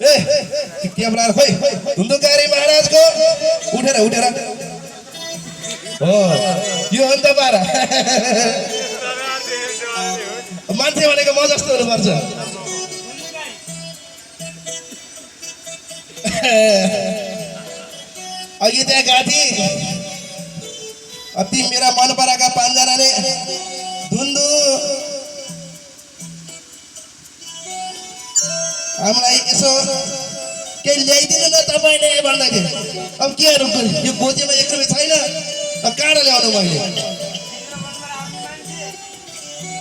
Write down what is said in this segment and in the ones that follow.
ए camera खोइ धुन्धुकारी महाराजको उठेर उठेर हो यो अन्त पारा मान्छे भनेको म जस्तो हुनुपर्छ अघि त्यहाँ गाथी ती मेरा मन पराका पाँचजनाले धुन्धु हामीलाई यसो केही ल्याइदिनु न तपाईँले भन्दाखेरि अब के यो गोजीमा 1 रुपियाँ छैन कहाँ ल्याउनु मैले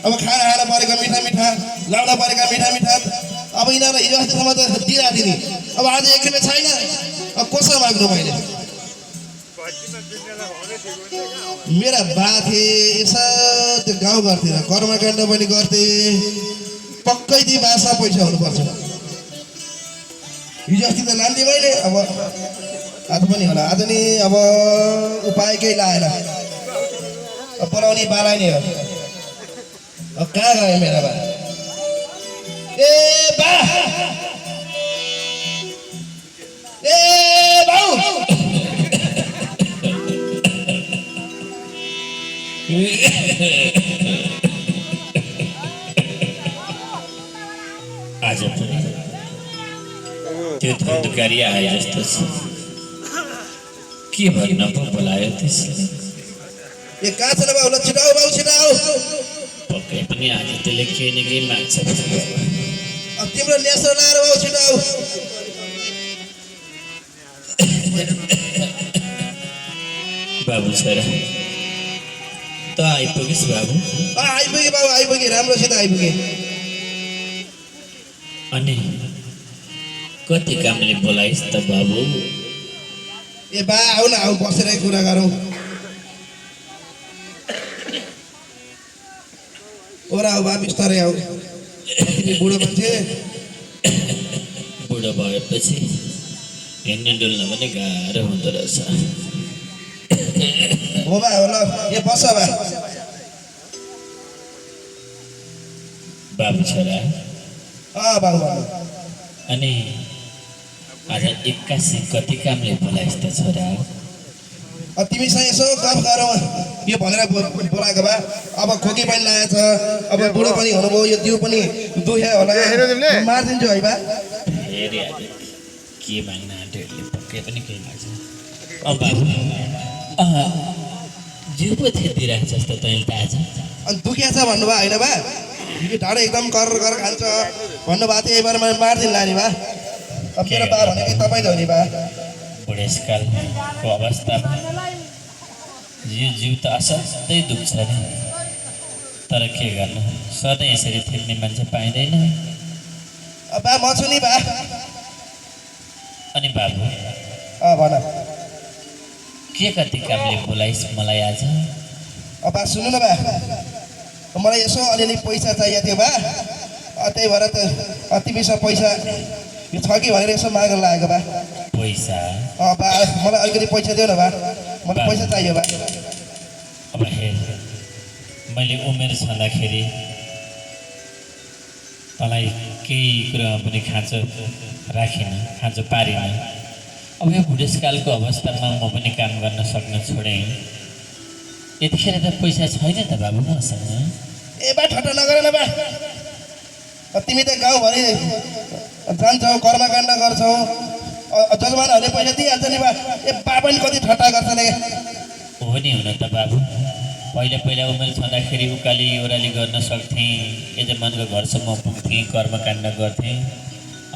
अब खाना खान परेको मिठा मिठा लाउन परेका मिठा मिठा अब यिनीहरूलाई हिजो अस्तिसम्म त दिइरहेको थिएँ अब आज 1 रुपियाँ छैन अब कसो माग्नु मैले मेरा बा थिए यसो त्यो गाउँ गर्थेन कर्मकाण्ड पनि गर्थे पक्कै ती बासा पैसा हुनुपर्छ हिजो अस्ति त लान्थेँ मैले अब आज पनि होला आज नि अब उपाय केही लाएन बोलाउने बाला नि हो अब कहाँ गयो मेरा बा ए बा ए बाउ आज पनि त्यो धुन्धुकारी आए जस्तो छ के भन्न पो बोलायो त्यसले ए कहाँ छ ल बाउ ल छिटाउ बाउ छिटाउ पक्कै पनि आज त्यसले केही न केही माग्छ अब तिम्रो नेसो लाएर बाउ छिटाउ बाबु छोरा त आइपुगिस् बाबु आइपुगे बाबु आइपुगे राम्रोसित आइपुगे अनि कति कामले बोलाइस् त बाबु ए बा आऊ न आऊ बसेर कुरा गरौँ ओरा आऊ बा बिस्तारै आऊ तिमी बुढो मान्छे बुढो भएपछि हिँड्नु डुल्न पनि गाह्रो हुँदो रहेछ हो बा हो ल ए बस बा बाबु छोरा बाबु बाबु अनि आज 81 कति कामले बोलाइस् त छोरा तिमीसँग यसो गफ गरौँ यो भनेर बोलाएको बा अब खोकी पनि लागेको छ अब बुढो पनि हुनुभयो यो जिउ पनि दुख्यो होला मारिदिन्छु है बा फेरि आज के माग्न आँट्योहरूले पक्कै पनि केही लाग्छ अब बाबु जिउ पो थिचिरहेको छ जस्तो तैँले त आज अनि दुखिया छ भन्नुभयो होइन बा यो ढाडो एकदम कर कर खान्छ भन्नुभएको थियो यही बार मैले मारिदिनु लाने बा अब मेरो बा भनेको तपाईँले हो नि बा बुढेसकालको अवस्थामा यो जिउ त असाध्यै दुख्छ नि तर के गर्नु सधैँ यसरी थिच्ने मान्छे पाइँदैन बा म छु नि बा अनि बाबु भन के कति कामले बोलाइस् मलाई आज बा सुन्नु न बा मलाई यसो अलिअलि पैसा चाहिएको थियो बा त्यही भएर त तिमीसँग पैसा यो छ कि भनेर यसो मागेर लागेको बा पैसा बा मलाई अलिकति पैसा दियो न बा मलाई पैसा चाहियो बा अब हेर मैले उमेर छँदाखेरि तँलाई केही कुरामा पनि खाँचो राखिनँ खाँचो पारिनँ अब यो बुढेसकालको अवस्थामा म पनि काम गर्न सक्न छोडेँ यतिखेर त पैसा छैन त बाबु मसँग ए बा ठट्टा नगर न बा तिमी त गाउँभरि जान्छौ कर्मकाण्ड गर्छौ जजमानहरूले पैसा दिइहाल्छ नि बा ए बा पनि कति ठट्टा गर्छ नि हो नि हुन त बाबु पहिला पहिला उमेर छँदाखेरि उकाली ओह्राली गर्न सक्थेँ यजमानको घरसम्म पुग्थेँ कर्मकाण्ड गर्थेँ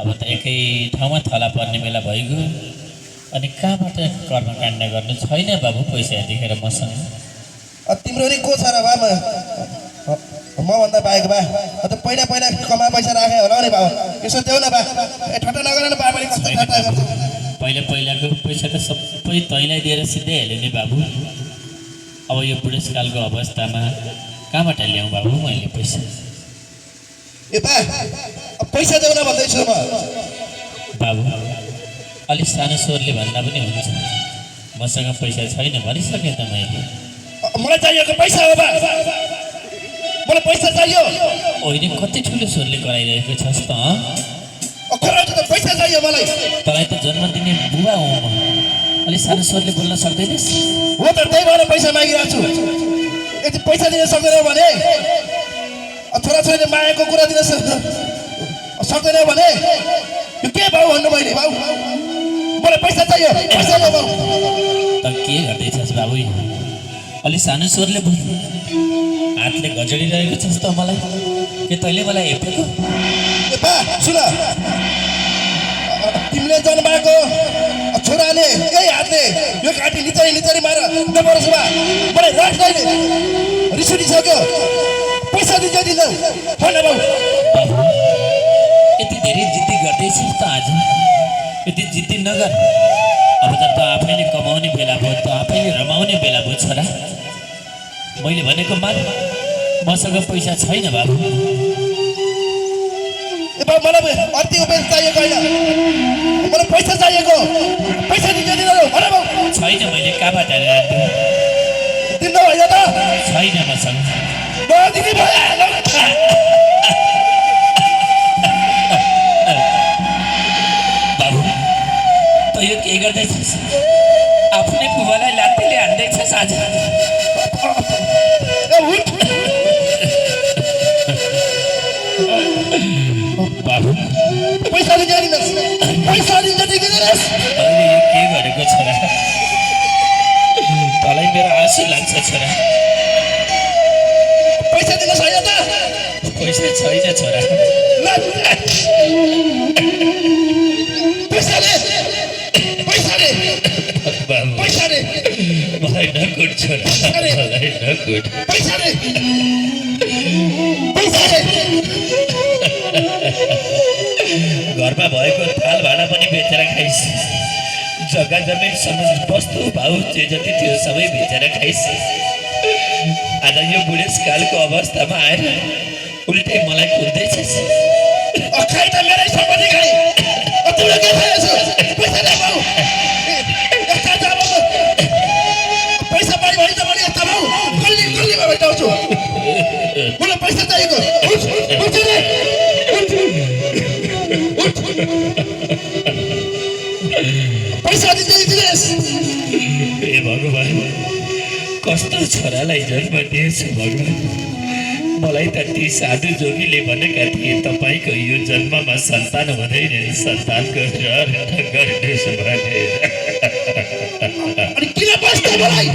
अब त एकै ठाउँमा थला पर्ने बेला भइगयो अनि कहाँबाट कर्मकाण्ड गर्नु छैन बाबु पैसा यतिखेर मसँग तिम्रो नि को छ र बा मभन्दा बाहेक बा पहिला पहिला कमा पैसा राखे होला नि बाबु यसो देऊ न बा ए ठट्टा नगर न बा पनि कस्तो ठट्टा गर्छ पहिला पहिलाको पैसा त सबै तैँलाई दिएर सिधै हाल्यो नि बाबु अब यो बुढेसकालको अवस्थामा कहाँबाट ल्याउँ बाबु मैले पैसा ए बा पैसा देऊ न भन्दैछु म बाबु अलिक सानो स्वरले भन्दा पनि हुन्छ मसँग पैसा छैन भनिसकेँ त मैले मलाई चाहिएको पैसा हो बा मलाई पैसा चाहियो होइन कति ठुलो स्वरले कराइरहेको छस् त खरा पैसा चाहियो मलाई। तँलाई त जन्म दिने बुबा हो म। अलिक सानो स्वरले बोल्न सक्दैनस्? हो त त्यही भएर पैसा मागिरहेको छु। यदि पैसा दिन सक्दैन भने छोराछोरीले मायाको कुरा दिन सक्दैन भने यो के भाउ भन्नु मैले भाउ मलाई पैसा चाहियो पैसा लो भाउ। त के गर्दैछस् बाबु? अलिक सानो स्वरले बोल। हातले घचडिरहेको छस् त मलाई। के तैँले मलाई हेपेको? ए बा सुन, तिमीले जन्माएको छोराले यही हातले यो काटी निचरी निचरी मार नपरोस् बा। मलाई राख्दैन, रिस उठिसक्यो। पैसा दिन्छ दिन्छौ भन बाउ। बाबु यति धेरै जिद्दी गर्दैछस् त आज। यति जिद्दी नगर। अब त आफैले कमाउने बेला भयो, त आफैले रमाउने बेला भयो छोरा। मैले भनेको मान, मसँग पैसा छैन बाबु। ए बा मलाई अर्ती उपेर चाहिएको होइन, मलाई पैसा चाहिएको। पैसा दिन्छ दिनु भन बाउ। छैन, मैले कहाँबाट ल्याएको? दिनु होइन त? छैन मसँग। नदिने भयो। बाबु त यो के गर्दैछस्? आफ्नै बुबालाई लात्तीले हान्दैछस् आज। बाबु पैसा दिन्छ दिनुहोस्, पैसा दिन्छ दिनुहोस्। तैँले यो के गरेको छोरा? तँलाई मेरो आँसु लाग्छ छोरा। पैसा दिनुहोस् होइन त? पैसा छैन छोरा। पैसा दे, पैसा दे, बाबु पैसा दे, मलाई नकुट छोरा, मलाई नकुट। पैसा दे, पैसा दे। घरमा भएको थाल भाँडा पनि बेचेर खाइस्। जग्गा जमिन वस्तु भाउ जे जति थियो सबै बेचेर खाइस्। आज यो बुढेसकालको अवस्थामा आएर उल्टै मलाई कुर्दैछस्। खाइ त मेरै सम्पत्ति खाइ। तिमीले के खाएछौ? पैसा दे बाउ। यस्ता जाबो पैसा पाइ भने त मैले यस्ता बाउ गल्ली गल्लीमा भेटाउँछु। मलाई पैसा चाहिएको। उठ उठ रे, उठ उठ। पैसा दिन्छ दिनुहोस्। हे भगवान्, कस्तो छोरालाई जन्म दिएछ भगवान्। मलाई त ती साधु जोगीले भनेका थिए तपाईँको यो जन्ममा सन्तान हुँदैन, सन्तानको रहर गर्नुहोस् भनेर। अनि किन बस्नु मलाई?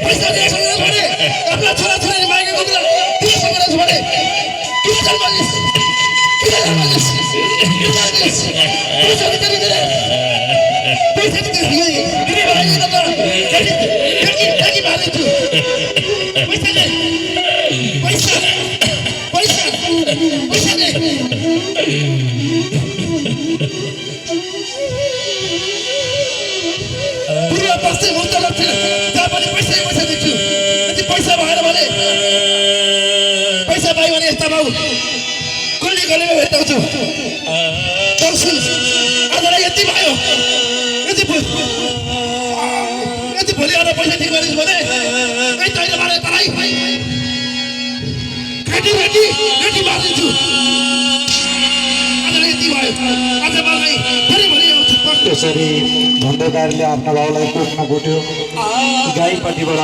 पैसा दिएर सक्नुहोस् भने आफ्ना छोराछोरीले मागेको कुरा दिएर सक्नुहोस् भने किन जन्म दिएस्? किन जन्म दिएस्? पैसा दिन्छ दिनुहोस्। पैसा दिन्छ दिने भएन त ठ्याकी मारिदिन्छु। पैसा दे, पैसा पैसा पैसा दे। पूर्व पश्चिम उत्तर दक्षिण जहाँ पनि पैसा पैसा दिन्छु। यदि पैसा भएन भने पैसा पायो भने यस्ता बाउ गल्ली गल्लीमा भेटाउँछु। दर्शन आजलाई यति भयो। यदि भोलि आएर पैसा ठिक गरिस् भने कहीँ तैँले मारे तँलाई काटी काटी काटी मारिदिन्छु। आजलाई यति भयो। आज मलाई फेरि भोलि आउँछु। यसरी धन्धोकारले आफ्ना भाउलाई कोखमा गोट्यो। गाईपट्टिबाट